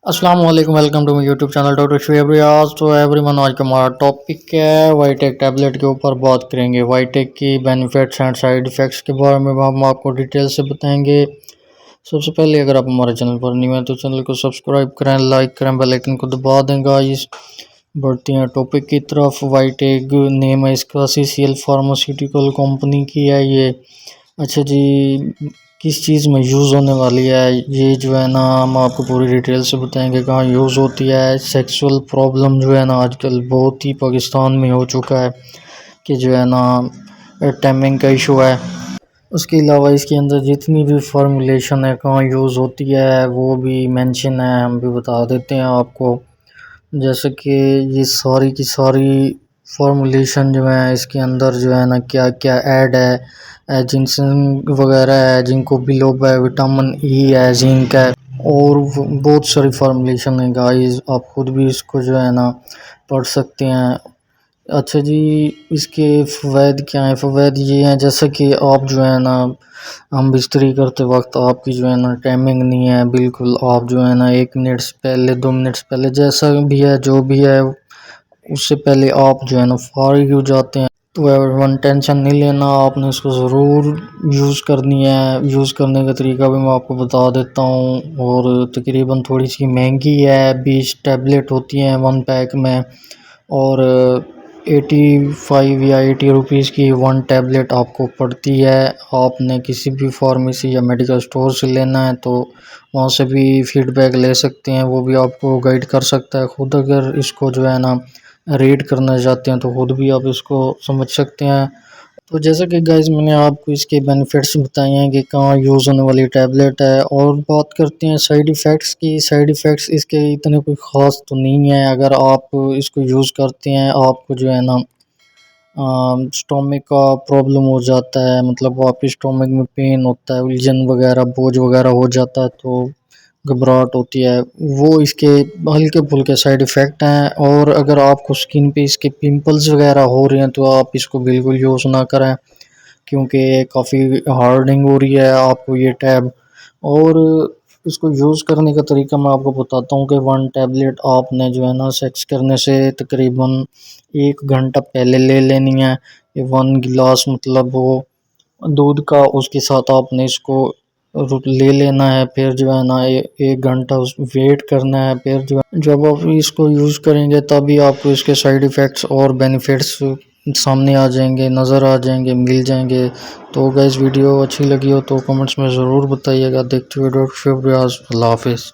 अस्सलाम वालेकुम, welcome to my YouTube channel doctor Shoaib Riaz. तो एवरीवन, आज का हमारा टॉपिक है वाइटेक टैबलेट के ऊपर बात करेंगे। वाइटेक key benefits and side effects के बारे में हम आपको डिटेल से बताएंगे। सबसे पहले अगर आप हमारे चैनल पर न्यू हैं तो चैनल को सब्सक्राइब करें, लाइक करें, बेल आइकन को दबा दें गाइस। बढ़ते हैं टॉपिक की तरफ। वाइटेक नेम है इसका, सीसीएल फार्मास्यूटिकल कंपनी की है ये। अच्छा जी, किस चीज़ में यूज़ होने वाली है ये जो है ना, हम आपको पूरी डिटेल से बताएंगे कहाँ यूज़ होती है। सेक्सुअल प्रॉब्लम जो है ना आजकल बहुत ही पाकिस्तान में हो चुका है कि जो है ना टाइमिंग का इशू है। उसके अलावा इसके अंदर जितनी भी फार्मूलेशन है कहाँ यूज़ होती है वो भी मेंशन है, हम भी बता देते हैं आपको। जैसे कि ये सारी की सारी फार्मूलेशन जो है इसके अंदर जो है ना क्या क्या ऐड है, जिनसेन वगैरह है, जिनको बिलोब है, विटामिन ई है, जिंक है और बहुत सारी फार्मूलेशन है गाइस। आप खुद भी इसको जो है ना पढ़ सकते हैं। अच्छा जी, इसके फ़वाद क्या हैं? फ़वाद ये हैं जैसे कि आप जो है ना, हम बिस्तरी करते वक्त आपकी जो है ना टाइमिंग नहीं है बिल्कुल, आप जो है ना 1 मिनट से पहले 2 मिनट से पहले जैसा भी है जो भी है उससे पहले आप जो है ना फारिग हो जाते हैं। तो एवरीवन टेंशन नहीं लेना, आपने इसको ज़रूर यूज़ करनी है। यूज़ करने का तरीका भी मैं आपको बता देता हूँ। और तकरीबन थोड़ी सी महंगी है, 20 टैबलेट होती हैं 1 पैक में। और 85 या 80 रुपीज़ की 1 टैबलेट आपको पड़ती है। आपने किसी भी फार्मेसी या मेडिकल स्टोर से लेना है तो वहाँ से भी फीडबैक ले सकते हैं, वो भी आपको गाइड कर सकता है। खुद अगर इसको जो है ना रीड करना चाहते हैं तो खुद भी आप इसको समझ सकते हैं। तो जैसा कि गाइस मैंने आपको इसके बेनिफिट्स बताए हैं कि कहाँ यूज़ होने वाली टैबलेट है। और बात करते हैं साइड इफ़ेक्ट्स की। साइड इफ़ेक्ट्स इसके इतने कोई ख़ास तो नहीं है। अगर आप इसको यूज़ करते हैं आपको जो है ना स्टोमक का प्रॉब्लम हो जाता है, मतलब आपके स्टोमक में पेन होता है, उलझन वगैरह, बोझ वगैरह हो जाता है तो घबराहट होती है, वो इसके हल्के फुल्के साइड इफ़ेक्ट हैं। और अगर आपको स्किन पे इसके पिंपल्स वगैरह हो रहे हैं तो आप इसको बिल्कुल यूज़ ना करें, क्योंकि काफ़ी हार्डनिंग हो रही है आपको ये टैब। और इसको यूज़ करने का तरीका मैं आपको बताता हूँ कि 1 टैबलेट आपने जो है ना सेक्स करने से तकरीबन 1 घंटा पहले ले लेनी है। ये 1 गिलास मतलब वो दूध का, उसके साथ आपने इसको ले लेना है। फिर जो है ना 1 घंटा उस वेट करना है। फिर जो है जब आप इसको यूज़ करेंगे तभी आपको इसके साइड इफ़ेक्ट्स और बेनिफिट्स सामने आ जाएंगे, नज़र आ जाएंगे, मिल जाएंगे। तो गाइस वीडियो अच्छी लगी हो तो कमेंट्स में ज़रूर बताइएगा। देखते हुए डॉक्टर शुभ रियाज, अल्लाह हाफिज़।